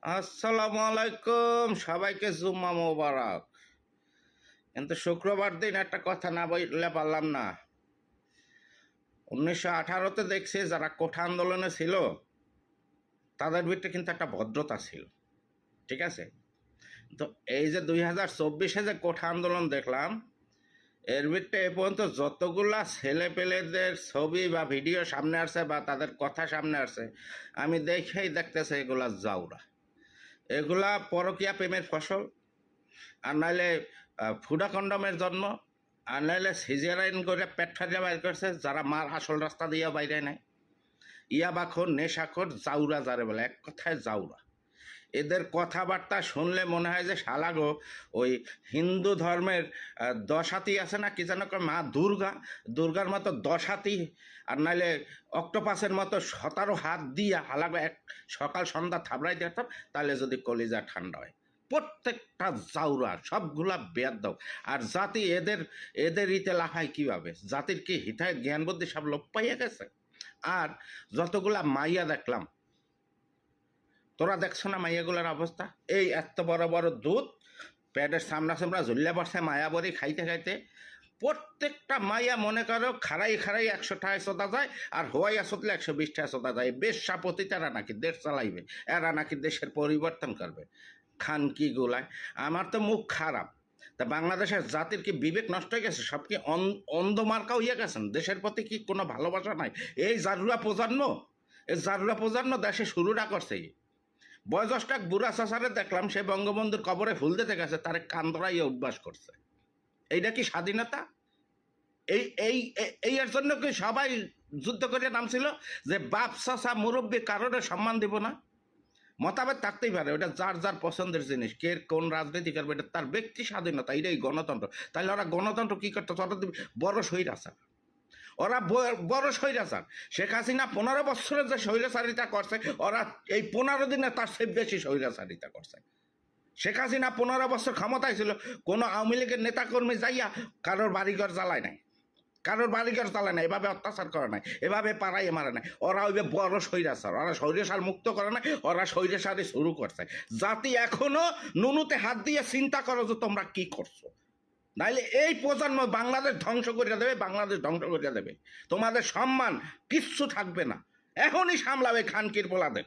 আসসালামু আলাইকুম, সবাইকে জুম্মা মোবারক। কিন্তু শুক্রবার দিন একটা কথা না বললে পারলাম না। 1918-তে দেখছি যারা কোঠা আন্দোলনে ছিল তাদের ভিতরে কিন্তু একটা ভদ্রতা ছিল, ঠিক আছে? তো এই যে 2024-এ যে কোঠা আন্দোলন দেখলাম, এর ভিতরে এ পর্যন্ত যতগুলা ছেলে পেলেদের ছবি বা ভিডিও সামনে আসছে বা তাদের কথা সামনে আসছে, আমি দেখেই দেখতেছি এগুলা জাউরা, এগুলা পরকীয়া প্রেমের ফসল। আর নাইলে ফুডা কন্ডমের জন্ম, আর নাইলে সিজারাইন করে পেট ফাটিয়ে বাইর করছে যারা মার আসল রাস্তা দিয়ে বাইরে নাই। ইয়াবাখোর নেশাখোর জাউরা যারে বলে, এক কথায় জাউরা। এদের কথাবার্তা শুনলে মনে হয় যে শালাগো ওই হিন্দু ধর্মের দশাতি আছে না, কি যেন মা দুর্গা, দুর্গার মতো দশাতি, আর নাইলে অক্টোপাসের মতো 17 হাত দিয়া হালাগো এক সকাল সন্ধ্যা থাবড়াই দিতাম, তাহলে যদি কলিজা ঠান্ডা হয়। প্রত্যেকটা জাউরা, সবগুলা বেয়াদব। আর জাতি এদের এদের ইতে লাফায় কীভাবে? জাতির কি হিতায় জ্ঞান বুদ্ধি সব লোপ পাইয়া গেছে? আর যতগুলা মাইয়া দেখলাম, তোরা দেখছো না মাইয়াগুলার অবস্থা? এই এত বড় বড় দুধ প্যাডের সামনা সামনা ঝুলিয়া পড়ছে মায়াবরি খাইতে খাইতে। প্রত্যেকটা মাইয়া মনে করো খাড়াই খাড়াই 100 টাকায় চোদা যায়, আর হওয়াই আসলে 120 টাকা চোদা যায়। বেশ সাপতি তারা নাকি দেশ চালাইবে, এরা নাকি দেশের পরিবর্তন করবে। খান কি গোলায়, আমার তো মুখ খারাপ। তা বাংলাদেশের জাতির কি বিবেক নষ্ট হয়ে গেছে? সব কি অন্ধ মার্কা হইয়া গেছেন? দেশের প্রতি কি কোনো ভালোবাসা নাই? এই জারুরা প্রজন্ম, এই জারুরা প্রজন্ম দেশে শুরুটা করছে। বয়োজ্যেষ্ঠ এক বুড়া চাচারে দেখলাম, সে বঙ্গবন্ধুর কবরে ফুল দিতে গেছে, তারে কান্দরাইয়া উদ্বাস করছে। এইটা কি স্বাধীনতা? এই এই এই এর জন্য কি সবাই যুদ্ধ করে নামছিল যে বাপ চাচা মুরব্বী কারোর সম্মান দিব না? মতামত থাকতেই পারে, ওটা যার যার পছন্দের জিনিস। কে কোন রাজনীতি করবে এটা তার ব্যক্তি স্বাধীনতা, এটাই গণতন্ত্র। তাহলে ওরা গণতন্ত্র কি করতে? ওরা বড় স্বৈরাচার, ওরা বড় স্বৈরাচার। শেখ হাসিনা 15 বছরের যে স্বৈরাচারিতা করছে, ওরা এই 15 দিনে তার চেয়ে বেশি স্বৈরাচারিতা করছে। শেখ হাসিনা 15 বছর ক্ষমতায় ছিল, কোনো আওয়ামী লীগের নেতাকর্মী যাইয়া কারোর বাড়িঘর জ্বালায় নাই, কারোর বাড়িঘর জ্বালায় নাই, এভাবে অত্যাচার করে নাই, এভাবে পাড়াই মারে নাই। ওরা ওইভাবে বড় স্বৈরাচার, ওরা স্বৈরাচার মুক্ত করে নাই, ওরা স্বৈরাচারই শুরু করছে। জাতি এখনো নুনুতে হাত দিয়ে চিন্তা করো যে তোমরা কি করছো, নাইলে এই প্রজন্ম বাংলাদেশ ধ্বংস করে দেবে, বাংলাদেশ ধ্বংস করে দেবে। তোমাদের সম্মান কিচ্ছু থাকবে না। এখনই সামলাবে খানকির পোলাদের।